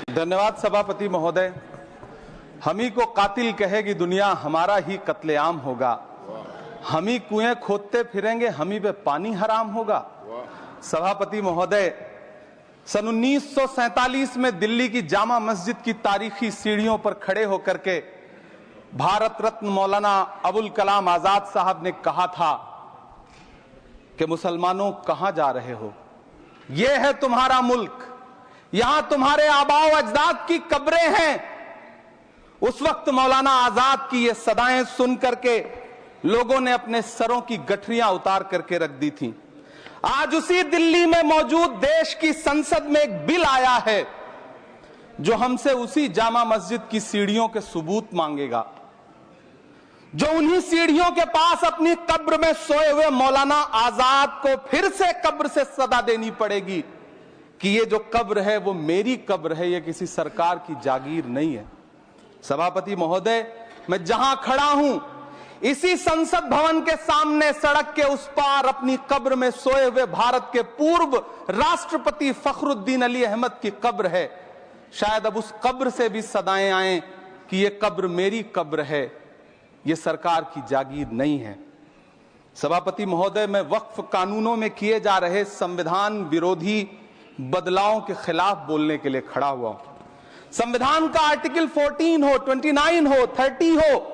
धन्यवाद सभापति महोदय। हम ही को कातिल कहेगी दुनिया, हमारा ही कत्लेआम होगा। हम ही कुएं खोदते फिरेंगे, हम ही पे पानी हराम होगा। सभापति महोदय, सन 1947 में दिल्ली की जामा मस्जिद की तारीखी सीढ़ियों पर खड़े होकर के भारत रत्न मौलाना अबुल कलाम आजाद साहब ने कहा था कि मुसलमानों कहां जा रहे हो, यह है तुम्हारा मुल्क, यहां तुम्हारे आबाओ अजदाद की कब्रें हैं। उस वक्त मौलाना आजाद की ये सदाएं सुन करके लोगों ने अपने सरों की गठरियां उतार करके रख दी थी। आज उसी दिल्ली में मौजूद देश की संसद में एक बिल आया है जो हमसे उसी जामा मस्जिद की सीढ़ियों के सबूत मांगेगा, जो उन्हीं सीढ़ियों के पास अपनी कब्र में सोए हुए मौलाना आजाद को फिर से कब्र से सदा देनी पड़ेगी कि ये जो कब्र है वो मेरी कब्र है, ये किसी सरकार की जागीर नहीं है। सभापति महोदय, मैं जहां खड़ा हूं इसी संसद भवन के सामने सड़क के उस पार अपनी कब्र में सोए हुए भारत के पूर्व राष्ट्रपति फखरुद्दीन अली अहमद की कब्र है। शायद अब उस कब्र से भी सदाएं आए कि ये कब्र मेरी कब्र है, ये सरकार की जागीर नहीं है। सभापति महोदय, मैं वक्फ कानूनों में किए जा रहे संविधान विरोधी बदलावों के खिलाफ बोलने के लिए खड़ा हुआ हूं। संविधान का आर्टिकल 14 हो, 29 हो, 30 हो,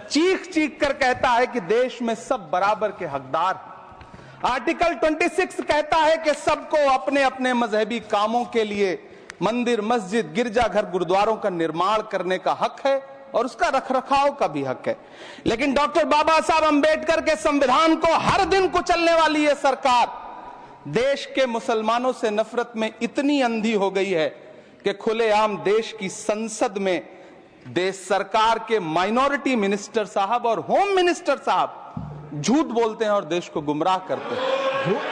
चीख चीख कर कहता है कि देश में सब बराबर के हकदार हैं। आर्टिकल 26 कहता है कि सबको अपने अपने मजहबी कामों के लिए मंदिर, मस्जिद, गिरजाघर, गुरुद्वारों का निर्माण करने का हक है और उसका रखरखाव का भी हक है। लेकिन डॉक्टर बाबा साहब अंबेडकर के संविधान को हर दिन कुचलने वाली यह सरकार देश के मुसलमानों से नफरत में इतनी अंधी हो गई है कि खुलेआम देश की संसद में देश सरकार के माइनॉरिटी मिनिस्टर साहब और होम मिनिस्टर साहब झूठ बोलते हैं और देश को गुमराह करते हैं,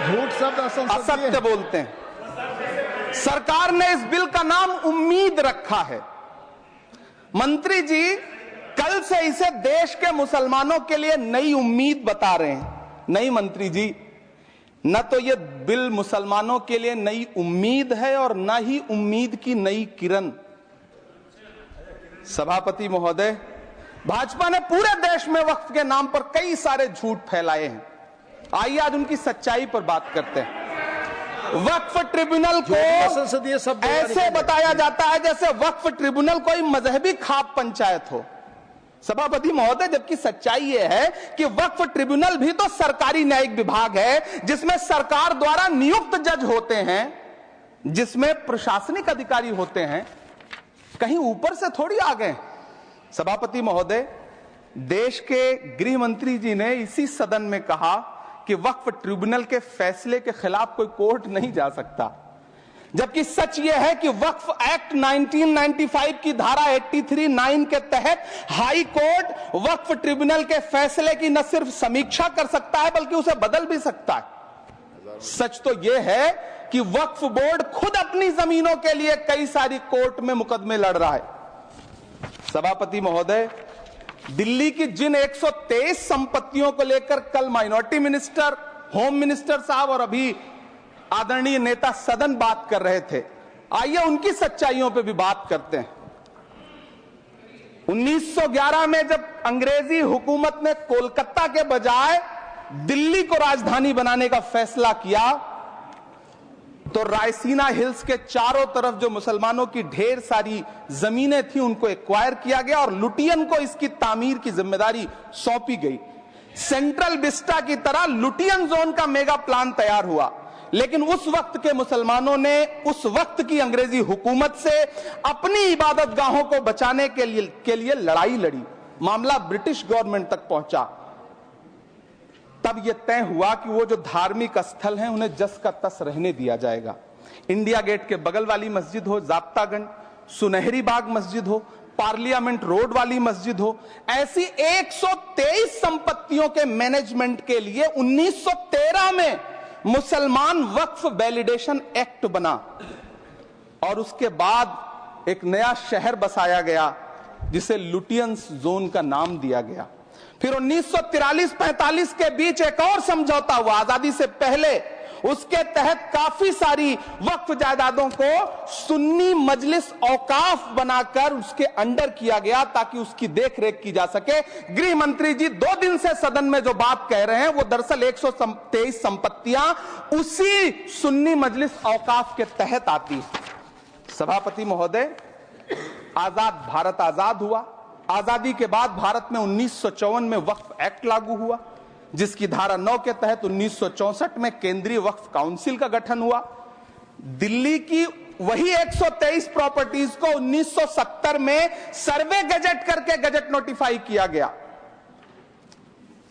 झूठ शब्द असत्य बोलते हैं। सरकार ने इस बिल का नाम उम्मीद रखा है। मंत्री जी कल से इसे देश के मुसलमानों के लिए नई उम्मीद बता रहे हैं। नहीं मंत्री जी, न तो यह बिल मुसलमानों के लिए नई उम्मीद है और न ही उम्मीद की नई किरण। सभापति महोदय, भाजपा ने पूरे देश में वक्फ के नाम पर कई सारे झूठ फैलाए हैं। आइए आज उनकी सच्चाई पर बात करते हैं। वक्फ ट्रिब्यूनल को ऐसे बताया जाता है जैसे वक्फ ट्रिब्यूनल कोई मजहबी खाप पंचायत हो। सभापति महोदय, जबकि सच्चाई यह है कि वक्फ ट्रिब्यूनल भी तो सरकारी न्यायिक विभाग है जिसमें सरकार द्वारा नियुक्त जज होते हैं, जिसमें प्रशासनिक अधिकारी होते हैं, कहीं ऊपर से थोड़ी आ गए। सभापति महोदय, देश के गृह मंत्री जी ने इसी सदन में कहा कि वक्फ ट्रिब्यूनल के फैसले के खिलाफ कोई कोर्ट नहीं जा सकता, जबकि सच यह है कि वक्फ एक्ट 1995 की धारा 83(9) के तहत हाई कोर्ट वक्फ ट्रिब्यूनल के फैसले की न सिर्फ समीक्षा कर सकता है बल्कि उसे बदल भी सकता है। सच तो यह है कि वक्फ बोर्ड खुद अपनी जमीनों के लिए कई सारी कोर्ट में मुकदमे लड़ रहा है। सभापति महोदय, दिल्ली की जिन 123 संपत्तियों को लेकर कल माइनॉरिटी मिनिस्टर, होम मिनिस्टर साहब और अभी आदरणीय नेता सदन बात कर रहे थे, आइए उनकी सच्चाइयों पे भी बात करते हैं। 1911 में जब अंग्रेजी हुकूमत ने कोलकाता के बजाय दिल्ली को राजधानी बनाने का फैसला किया तो रायसीना हिल्स के चारों तरफ जो मुसलमानों की ढेर सारी जमीनें थी उनको एक्वायर किया गया और लुटियन को इसकी तामीर की जिम्मेदारी सौंपी गई। सेंट्रल विस्टा की तरह लुटियन जोन का मेगा प्लान तैयार हुआ, लेकिन उस वक्त के मुसलमानों ने उस वक्त की अंग्रेजी हुकूमत से अपनी इबादत गाहों को बचाने के लिए लड़ाई लड़ी। मामला ब्रिटिश गवर्नमेंट तक पहुंचा। तब यह तय हुआ कि वो जो धार्मिक स्थल हैं उन्हें जस का तस रहने दिया जाएगा। इंडिया गेट के बगल वाली मस्जिद हो, जाब्तागंज, सुनहरी बाग मस्जिद हो, पार्लियामेंट रोड वाली मस्जिद हो, ऐसी 123 संपत्तियों के मैनेजमेंट के लिए 1913 में मुसलमान वक्फ वैलिडेशन एक्ट बना और उसके बाद एक नया शहर बसाया गया जिसे लुटियंस जोन का नाम दिया गया। फिर 1943-45 के बीच एक और समझौता हुआ आजादी से पहले उसके तहत काफी सारी वक्फ जायदादों को सुन्नी मजलिस औकाफ बनाकर उसके अंडर किया गया ताकि उसकी देखरेख की जा सके। गृह मंत्री जी 2 दिन से सदन में जो बात कह रहे हैं वो दरअसल 123 संपत्तियां उसी सुन्नी मजलिस औकाफ के तहत आती है। सभापति महोदय, आजाद भारत आजाद हुआ। आजादी के बाद भारत में 1954 में वक्फ एक्ट लागू हुआ, जिसकी धारा 9 के तहत 1964 में केंद्रीय वक्फ काउंसिल का गठन हुआ। दिल्ली की वही 123 प्रॉपर्टीज को 1970 में सर्वे गजट करके गजट नोटिफाई किया गया।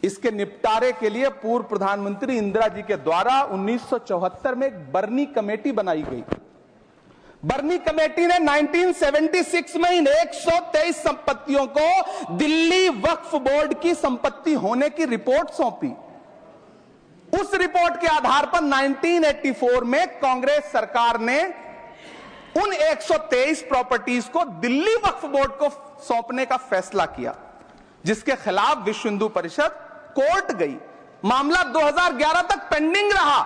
इसके निपटारे के लिए पूर्व प्रधानमंत्री इंदिरा जी के द्वारा 1974 में एक बर्नी कमेटी बनाई गई। बर्नी कमेटी ने 1976 में इन 123 संपत्तियों को दिल्ली वक्फ बोर्ड की संपत्ति होने की रिपोर्ट सौंपी। उस रिपोर्ट के आधार पर 1984 में कांग्रेस सरकार ने उन 123 प्रॉपर्टीज को दिल्ली वक्फ बोर्ड को सौंपने का फैसला किया, जिसके खिलाफ विश्व हिंदू परिषद कोर्ट गई। मामला 2011 तक पेंडिंग रहा।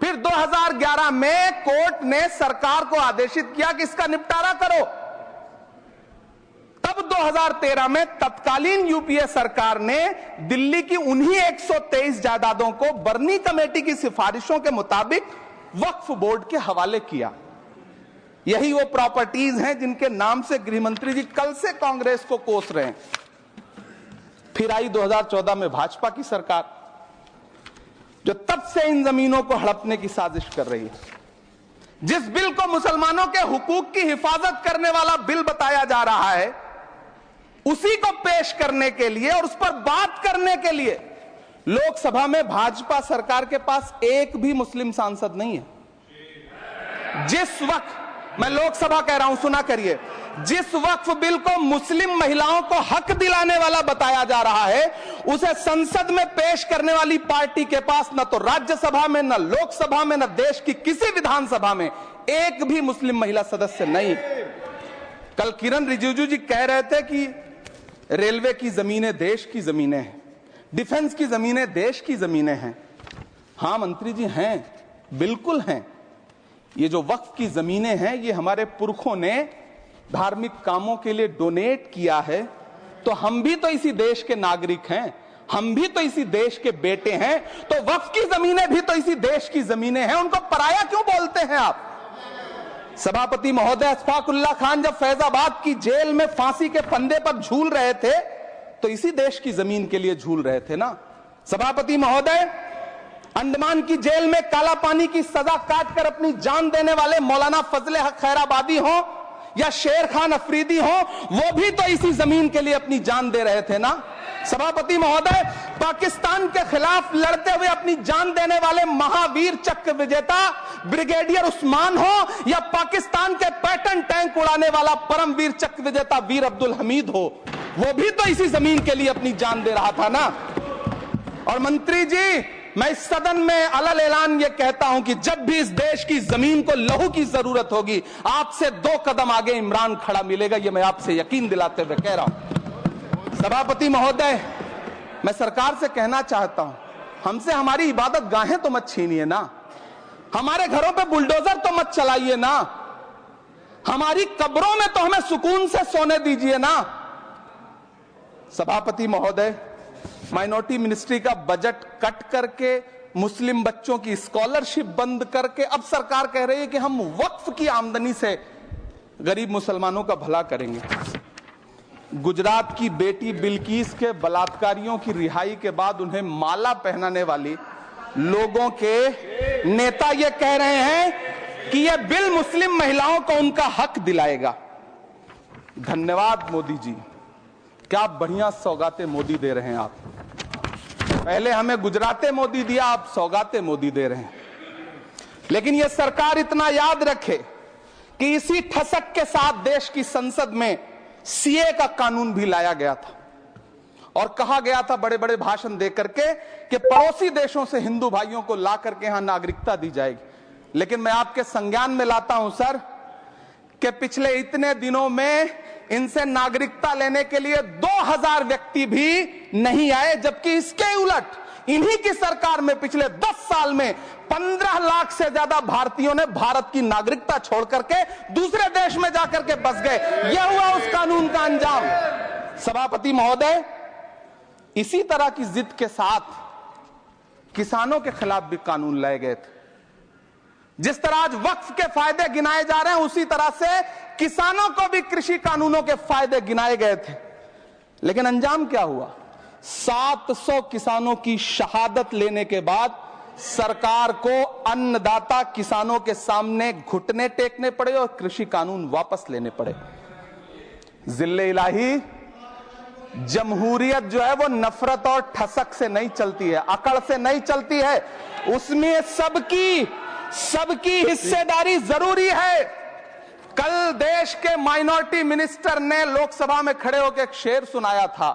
फिर 2011 में कोर्ट ने सरकार को आदेशित किया कि इसका निपटारा करो। तब 2013 में तत्कालीन यूपीए सरकार ने दिल्ली की उन्हीं 123 जायदादों को बर्नी कमेटी की सिफारिशों के मुताबिक वक्फ बोर्ड के हवाले किया। यही वो प्रॉपर्टीज हैं जिनके नाम से गृह मंत्री जी कल से कांग्रेस को कोस रहे हैं। फिर आई 2014 में भाजपा की सरकार, जो तब से इन जमीनों को हड़पने की साजिश कर रही है। जिस बिल को मुसलमानों के हुकूक की हिफाजत करने वाला बिल बताया जा रहा है, उसी को पेश करने के लिए और उस पर बात करने के लिए लोकसभा में भाजपा सरकार के पास एक भी मुस्लिम सांसद नहीं है। जिस वक्त, मैं लोकसभा कह रहा हूं, सुना करिए, जिस वक्फ बिल को मुस्लिम महिलाओं को हक दिलाने वाला बताया जा रहा है, उसे संसद में पेश करने वाली पार्टी के पास न तो राज्यसभा में, न लोकसभा में, न देश की किसी विधानसभा में एक भी मुस्लिम महिला सदस्य नहीं। कल किरण रिजिजू जी कह रहे थे कि रेलवे की जमीनें देश की जमीनें हैं, डिफेंस की जमीनें देश की जमीनें हैं। हां मंत्री जी, हैं, बिल्कुल हैं। ये जो वक्फ की जमीनें हैं, ये हमारे पुरखों ने धार्मिक कामों के लिए डोनेट किया है। तो हम भी तो इसी देश के नागरिक हैं, हम भी तो इसी देश के बेटे हैं। तो वक्फ की जमीनें भी तो इसी देश की जमीनें हैं, उनको पराया क्यों बोलते हैं आप? सभापति महोदय, अशफाकुल्लाह खान जब फैजाबाद की जेल में फांसी के फंदे पर झूल रहे थे, तो इसी देश की जमीन के लिए झूल रहे थे ना। सभापति महोदय, अंडमान की जेल में काला पानी की सजा काटकर अपनी जान देने वाले मौलाना फजले हक खैराबादी हो या शेर खान अफरीदी हो, वो भी तो इसी जमीन के लिए अपनी जान दे रहे थे ना। सभापति महोदय, पाकिस्तान के खिलाफ लड़ते हुए अपनी जान देने वाले महावीर चक्र विजेता ब्रिगेडियर उस्मान हो या पाकिस्तान के पैटर्न टैंक उड़ाने वाला परमवीर चक्र विजेता वीर अब्दुल हमीद हो, वो भी तो इसी जमीन के लिए अपनी जान दे रहा था ना। और मंत्री जी, मैं इस सदन में अलल ऐलान ये कहता हूं कि जब भी इस देश की जमीन को लहू की जरूरत होगी, आपसे 2 कदम आगे इमरान खड़ा मिलेगा। ये मैं आपसे यकीन दिलाते हुए कह रहा हूं। सभापति महोदय, मैं सरकार से कहना चाहता हूं, हमसे हमारी इबादत गाहें तो मत छीनिए ना, हमारे घरों पे बुलडोजर तो मत चलाइए ना, हमारी कब्रों में तो हमें सुकून से सोने दीजिए ना। सभापति महोदय, माइनॉरिटी मिनिस्ट्री का बजट कट करके, मुस्लिम बच्चों की स्कॉलरशिप बंद करके अब सरकार कह रही है कि हम वक्फ की आमदनी से गरीब मुसलमानों का भला करेंगे। गुजरात की बेटी बिल्किस के बलात्कारियों की रिहाई के बाद उन्हें माला पहनाने वाली लोगों के नेता ये कह रहे हैं कि यह बिल मुस्लिम महिलाओं को उनका हक दिलाएगा। धन्यवाद मोदी जी, क्या बढ़िया सौगातें मोदी दे रहे हैं आप। पहले हमें गुजराते मोदी दिया, आप सौगातें मोदी दे रहे हैं। लेकिन यह सरकार इतना याद रखे कि इसी ठसक के साथ देश की संसद में सीए का कानून भी लाया गया था और कहा गया था बड़े बड़े भाषण देकर के कि पड़ोसी देशों से हिंदू भाइयों को ला करके यहां नागरिकता दी जाएगी। लेकिन मैं आपके संज्ञान में लाता हूं सर कि पिछले इतने दिनों में इनसे नागरिकता लेने के लिए 2000 व्यक्ति भी नहीं आए, जबकि इसके उलट इन्हीं की सरकार में पिछले 10 साल में 15 लाख से ज्यादा भारतीयों ने भारत की नागरिकता छोड़ करके दूसरे देश में जाकर के बस गए। यह हुआ उस कानून का अंजाम। सभापति महोदय, इसी तरह की जिद के साथ किसानों के खिलाफ भी कानून लाए गए थे। जिस तरह आज वक्फ के फायदे गिनाए जा रहे हैं, उसी तरह से किसानों को भी कृषि कानूनों के फायदे गिनाए गए थे। लेकिन अंजाम क्या हुआ? 700 किसानों की शहादत लेने के बाद सरकार को अन्नदाता किसानों के सामने घुटने टेकने पड़े और कृषि कानून वापस लेने पड़े। जिल्ले इलाही, जमहूरियत जो है वो नफरत और ठसक से नहीं चलती है, अकड़ से नहीं चलती है। उसमें सबकी हिस्सेदारी जरूरी है। कल देश के माइनॉरिटी मिनिस्टर ने लोकसभा में खड़े होकर एक शेर सुनाया था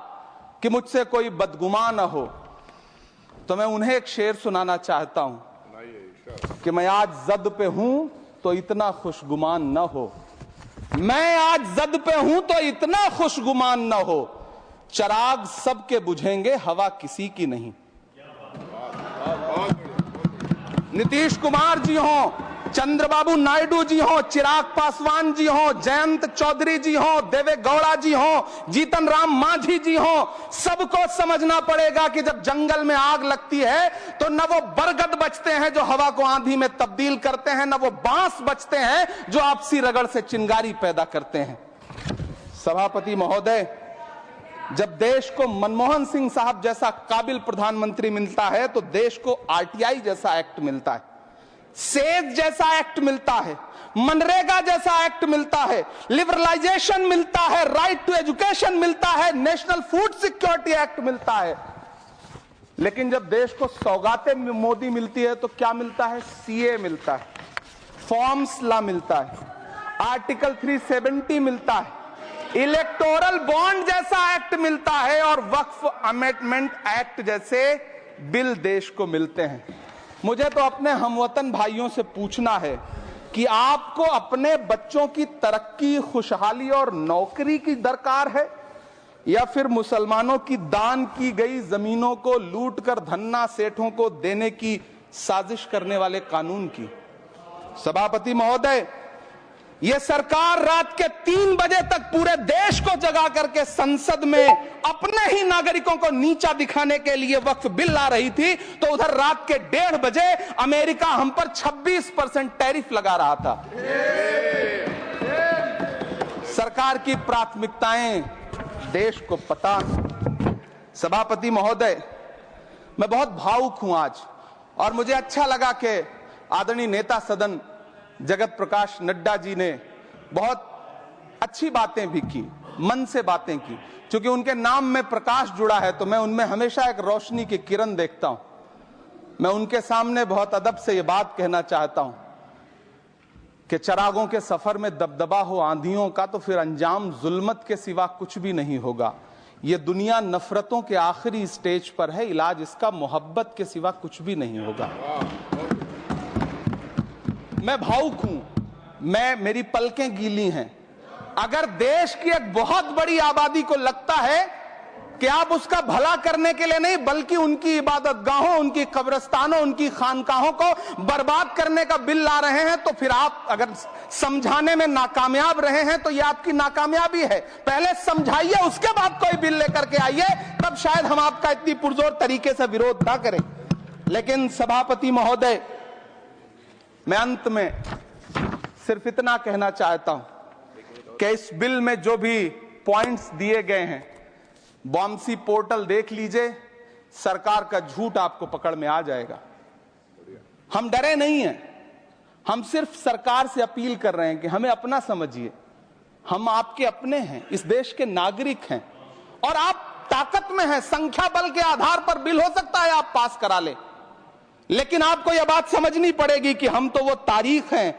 कि मुझसे कोई बदगुमान न हो, तो मैं उन्हें एक शेर सुनाना चाहता हूं कि मैं आज जद पे हूं तो इतना खुशगुमान न हो, मैं आज जद पे हूं तो इतना खुशगुमान न हो, चराग सबके बुझेंगे हवा किसी की नहीं। नीतीश कुमार जी हो, चंद्रबाबू नायडू जी हो, चिराग पासवान जी हो, जयंत चौधरी जी हो, देवे गौड़ा जी हो, जीतन राम मांझी जी हो, सबको समझना पड़ेगा कि जब जंगल में आग लगती है तो न वो बरगद बचते हैं जो हवा को आंधी में तब्दील करते हैं, न वो बांस बचते हैं जो आपसी रगड़ से चिंगारी पैदा करते हैं। सभापति महोदय, जब देश को मनमोहन सिंह साहब जैसा काबिल प्रधानमंत्री मिलता है तो देश को आरटीआई जैसा एक्ट मिलता है, सेज जैसा एक्ट मिलता है, मनरेगा जैसा एक्ट मिलता है, लिबरलाइजेशन मिलता है, राइट टू एजुकेशन मिलता है, नेशनल फूड सिक्योरिटी एक्ट मिलता है। लेकिन जब देश को सौगातें मोदी मिलती है तो क्या मिलता है? सीए मिलता है, फॉर्म्स लॉ मिलता है, आर्टिकल 370 मिलता है, इलेक्टोरल बॉन्ड जैसा एक्ट मिलता है और वक्फ अमेंडमेंट एक्ट जैसे बिल देश को मिलते हैं। मुझे तो अपने हमवतन भाइयों से पूछना है कि आपको अपने बच्चों की तरक्की, खुशहाली और नौकरी की दरकार है या फिर मुसलमानों की दान की गई जमीनों को लूटकर धन्ना सेठों को देने की साजिश करने वाले कानून की? सभापति महोदय, यह सरकार रात के 3 बजे तक पूरे देश को जगा करके संसद में अपने ही नागरिकों को नीचा दिखाने के लिए वक्फ बिल ला रही थी, तो उधर रात के 1:30 बजे अमेरिका हम पर 26% टैरिफ लगा रहा था। सरकार की प्राथमिकताएं देश को पता। सभापति महोदय, मैं बहुत भावुक हूं आज, और मुझे अच्छा लगा कि आदरणीय नेता सदन जगत प्रकाश नड्डा जी ने बहुत अच्छी बातें भी की, मन से बातें की। क्योंकि उनके नाम में प्रकाश जुड़ा है तो मैं उनमें हमेशा एक रोशनी की किरण देखता हूं। मैं उनके सामने बहुत अदब से यह बात कहना चाहता हूं कि चिरागों के सफर में दबदबा हो आंधियों का तो फिर अंजाम जुल्मत के सिवा कुछ भी नहीं होगा। यह दुनिया नफरतों के आखिरी स्टेज पर है, इलाज इसका मोहब्बत के सिवा कुछ भी नहीं होगा। मैं भावुक हूं, मेरी पलकें गीली हैं। अगर देश की एक बहुत बड़ी आबादी को लगता है कि आप उसका भला करने के लिए नहीं बल्कि उनकी इबादतगाहों, उनकी कब्रिस्तानों, उनकी खानकाहों को बर्बाद करने का बिल ला रहे हैं, तो फिर आप अगर समझाने में नाकामयाब रहे हैं तो यह आपकी नाकामयाबी है। पहले समझाइए, उसके बाद कोई बिल लेकर के आइए, तब शायद हम आपका इतनी पुरजोर तरीके से विरोध ना करें। लेकिन सभापति महोदय, मैं अंत में सिर्फ इतना कहना चाहता हूं कि इस बिल में जो भी पॉइंट्स दिए गए हैं, बॉम्सी पोर्टल देख लीजिए, सरकार का झूठ आपको पकड़ में आ जाएगा। हम डरे नहीं हैं, हम सिर्फ सरकार से अपील कर रहे हैं कि हमें अपना समझिए। हम आपके अपने हैं, इस देश के नागरिक हैं और आप ताकत में हैं। संख्या बल के आधार पर बिल हो सकता है आप पास करा ले, लेकिन आपको यह बात समझनी पड़ेगी कि हम तो वो तारीख हैं,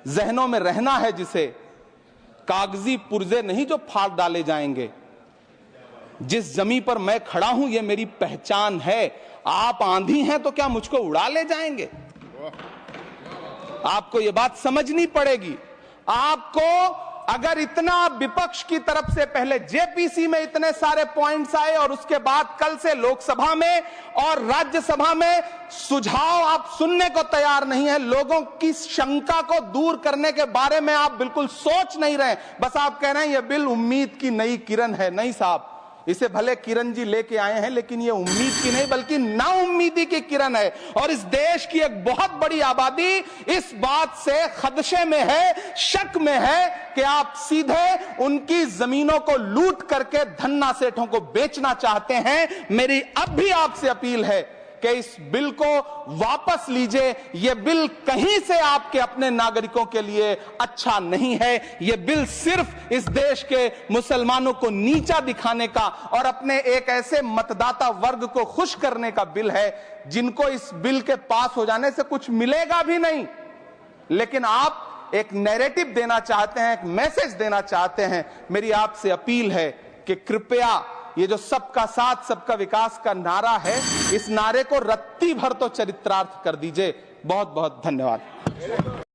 जहनों में रहना है जिसे, कागजी पुर्जे नहीं जो फाड़ डाले जाएंगे। जिस जमीन पर मैं खड़ा हूं ये मेरी पहचान है। आप आंधी हैं तो क्या मुझको उड़ा ले जाएंगे? आपको यह बात समझनी पड़ेगी। आपको अगर इतना विपक्ष की तरफ से पहले जेपीसी में इतने सारे पॉइंट्स आए और उसके बाद कल से लोकसभा में और राज्यसभा में सुझाव आप सुनने को तैयार नहीं है, लोगों की शंका को दूर करने के बारे में आप बिल्कुल सोच नहीं रहे, बस आप कह रहे हैं यह बिल उम्मीद की नई किरण है। नहीं साहब, इसे भले किरण जी लेके आए हैं, लेकिन ये उम्मीद की नहीं बल्कि नाउम्मीदी की किरण है। और इस देश की एक बहुत बड़ी आबादी इस बात से खदशे में है, शक में है कि आप सीधे उनकी जमीनों को लूट करके धन्ना सेठों को बेचना चाहते हैं। मेरी अब भी आपसे अपील है कि इस बिल को वापस लीजिए। यह बिल कहीं से आपके अपने नागरिकों के लिए अच्छा नहीं है। यह बिल सिर्फ इस देश के मुसलमानों को नीचा दिखाने का और अपने एक ऐसे मतदाता वर्ग को खुश करने का बिल है जिनको इस बिल के पास हो जाने से कुछ मिलेगा भी नहीं। लेकिन आप एक नैरेटिव देना चाहते हैं, एक मैसेज देना चाहते हैं। मेरी आपसे अपील है कि कृपया ये जो सबका साथ सबका विकास का नारा है, इस नारे को रत्ती भर तो चरित्रार्थ कर दीजिए। बहुत बहुत धन्यवाद।